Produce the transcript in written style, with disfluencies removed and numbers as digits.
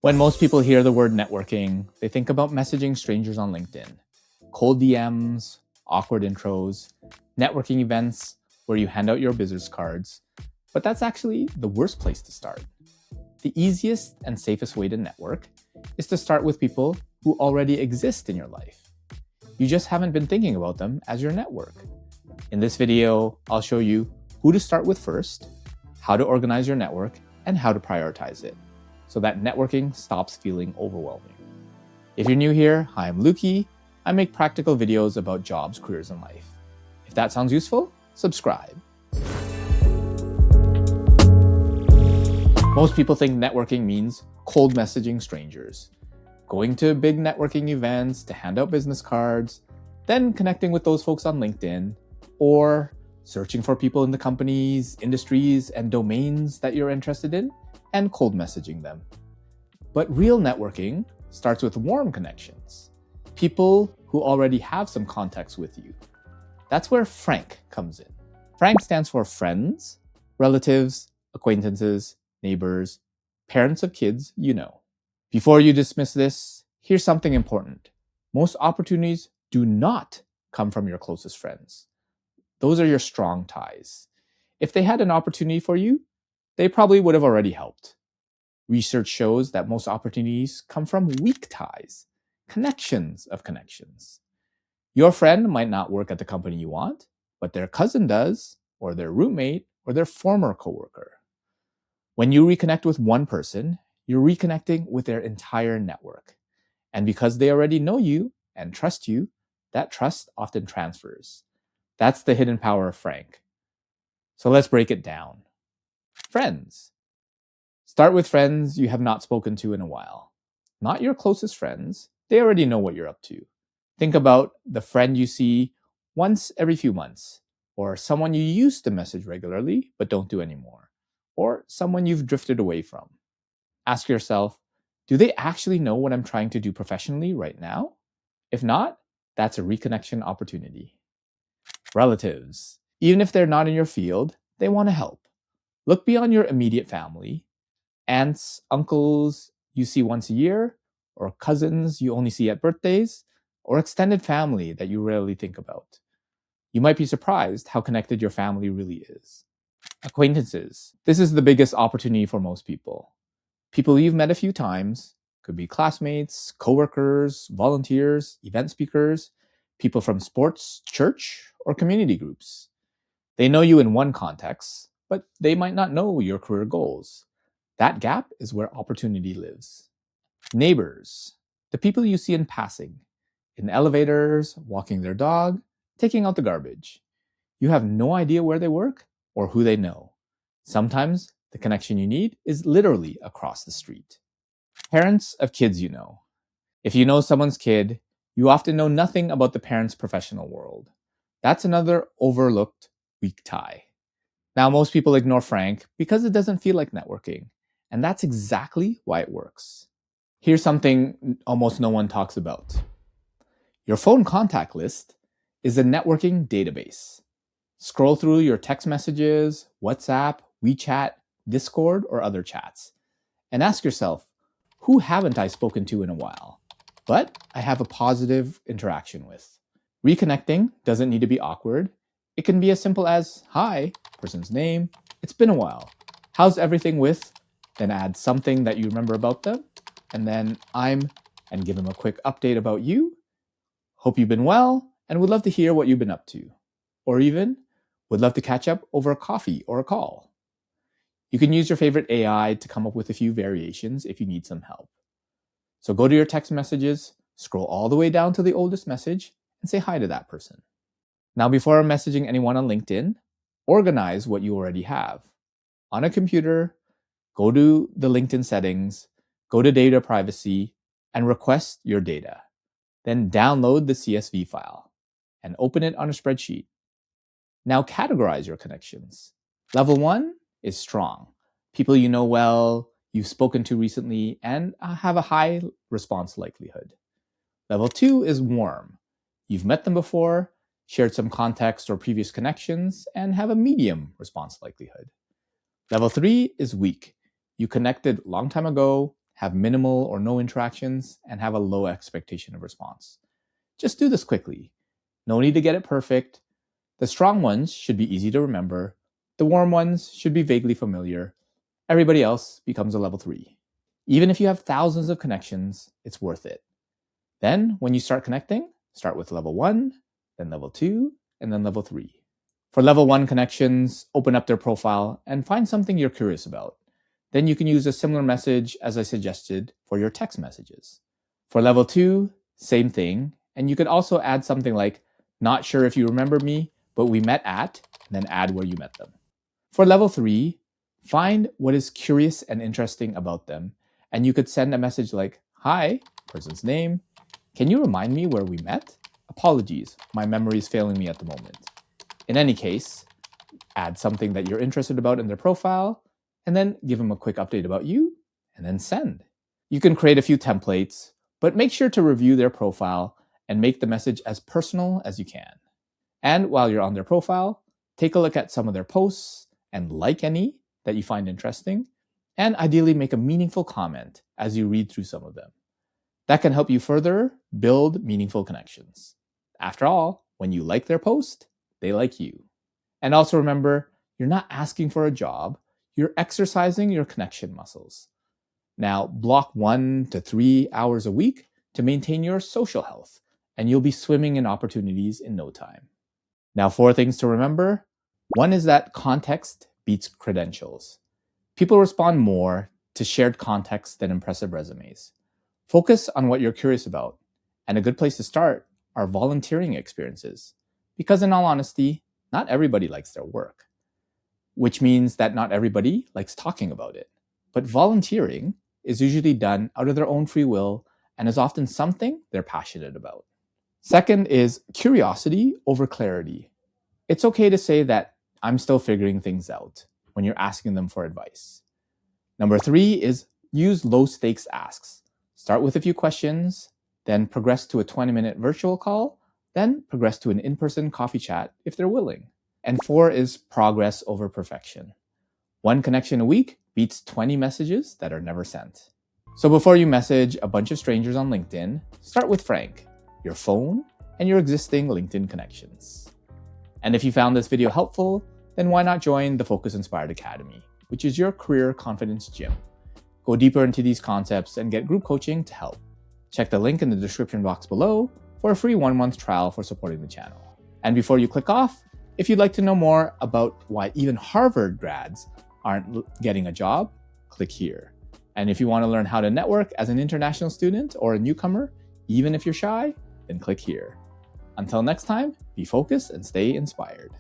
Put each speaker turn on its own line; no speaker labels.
When most people hear the word networking, they think about messaging strangers on LinkedIn, cold DMs, awkward intros, networking events where you hand out your business cards. But that's actually the worst place to start. The easiest and safest way to network is to start with people who already exist in your life. You just haven't been thinking about them as your network. In this video, I'll show you who to start with first, how to organize your network, and how to prioritize it, so that networking stops feeling overwhelming. If you're new here, hi, I'm Lukey. I make practical videos about jobs, careers, and life. If that sounds useful, subscribe. Most people think networking means cold messaging strangers, going to big networking events to hand out business cards, then connecting with those folks on LinkedIn, or searching for people in the companies, industries, and domains that you're interested in, and cold messaging them. But real networking starts with warm connections, people who already have some context with you. That's where Frank comes in. Frank stands for friends, relatives, acquaintances, neighbors, parents of kids you know. Before you dismiss this, here's something important. Most opportunities do not come from your closest friends. Those are your strong ties. If they had an opportunity for you, they probably would have already helped. Research shows that most opportunities come from weak ties, connections of connections. Your friend might not work at the company you want, but their cousin does, or their roommate, or their former coworker. When you reconnect with one person, you're reconnecting with their entire network. And because they already know you and trust you, that trust often transfers. That's the hidden power of Frank. So let's break it down. Friends. Start with friends you have not spoken to in a while. Not your closest friends. They already know what you're up to. Think about the friend you see once every few months, or someone you used to message regularly but don't do anymore, or someone you've drifted away from. Ask yourself, do they actually know what I'm trying to do professionally right now? If not, that's a reconnection opportunity. Relatives. Even if they're not in your field, they want to help. Look beyond your immediate family. Aunts, uncles you see once a year, or cousins you only see at birthdays, or extended family that you rarely think about. You might be surprised how connected your family really is. Acquaintances. This is the biggest opportunity for most people. People you've met a few times, could be classmates, coworkers, volunteers, event speakers, people from sports, church, or community groups. They know you in one context, but they might not know your career goals. That gap is where opportunity lives. Neighbors, the people you see in passing, in elevators, walking their dog, taking out the garbage. You have no idea where they work or who they know. Sometimes the connection you need is literally across the street. Parents of kids you know. If you know someone's kid, you often know nothing about the parent's professional world. That's another overlooked weak tie. Now, most people ignore Frank because it doesn't feel like networking, and that's exactly why it works. Here's something almost no one talks about. Your phone contact list is a networking database. Scroll through your text messages, WhatsApp, WeChat, Discord, or other chats, and ask yourself, who haven't I spoken to in a while, but I have a positive interaction with? Reconnecting doesn't need to be awkward. It can be as simple as, hi, person's name, it's been a while. How's everything with? Then add something that you remember about them, and then and give them a quick update about you. Hope you've been well, and would love to hear what you've been up to. Or even, would love to catch up over a coffee or a call. You can use your favorite AI to come up with a few variations if you need some help. So go to your text messages, scroll all the way down to the oldest message, and say hi to that person. Now, before messaging anyone on LinkedIn, organize what you already have. On a computer, go to the LinkedIn settings, go to data privacy, and request your data. Then download the CSV file and open it on a spreadsheet. Now categorize your connections. Level 1 is strong. People you know well, you've spoken to recently, and have a high response likelihood. Level 2 is warm. You've met them before, shared some context or previous connections, and have a medium response likelihood. Level 3 is weak. You connected a long time ago, have minimal or no interactions, and have a low expectation of response. Just do this quickly. No need to get it perfect. The strong ones should be easy to remember. The warm ones should be vaguely familiar. Everybody else becomes a level 3. Even if you have thousands of connections, it's worth it. Then, when you start connecting, start with level 1, then level 2, and then level 3. For level 1 connections, open up their profile and find something you're curious about. Then you can use a similar message as I suggested for your text messages. For level 2, same thing, and you could also add something like, not sure if you remember me, but we met at, and then add where you met them. For level 3, find what is curious and interesting about them, and you could send a message like, hi, person's name, can you remind me where we met? Apologies, my memory is failing me at the moment. In any case, add something that you're interested about in their profile, and then give them a quick update about you, and then send. You can create a few templates, but make sure to review their profile and make the message as personal as you can. And while you're on their profile, take a look at some of their posts and like any that you find interesting, and ideally make a meaningful comment as you read through some of them. That can help you further build meaningful connections. After all, when you like their post, they like you. And also remember, you're not asking for a job, you're exercising your connection muscles. Now, block 1 to 3 hours a week to maintain your social health, and you'll be swimming in opportunities in no time. Now, 4 things to remember. 1 is that context beats credentials. People respond more to shared context than impressive resumes. Focus on what you're curious about, and a good place to start are volunteering experiences. Because in all honesty, not everybody likes their work, which means that not everybody likes talking about it. But volunteering is usually done out of their own free will and is often something they're passionate about. Second is curiosity over clarity. It's okay to say that I'm still figuring things out when you're asking them for advice. Number 3 is use low stakes asks. Start with a few questions, then progress to a 20-minute virtual call, then progress to an in-person coffee chat if they're willing. And 4 is progress over perfection. 1 connection a week beats 20 messages that are never sent. So before you message a bunch of strangers on LinkedIn, start with Frank, your phone, and your existing LinkedIn connections. And if you found this video helpful, then why not join the Focus Inspired Academy, which is your career confidence gym. Go deeper into these concepts and get group coaching to help. Check the link in the description box below for a free 1-month trial for supporting the channel. And before you click off, if you'd like to know more about why even Harvard grads aren't getting a job, click here. And if you want to learn how to network as an international student or a newcomer, even if you're shy, then click here. Until next time, be focused and stay inspired.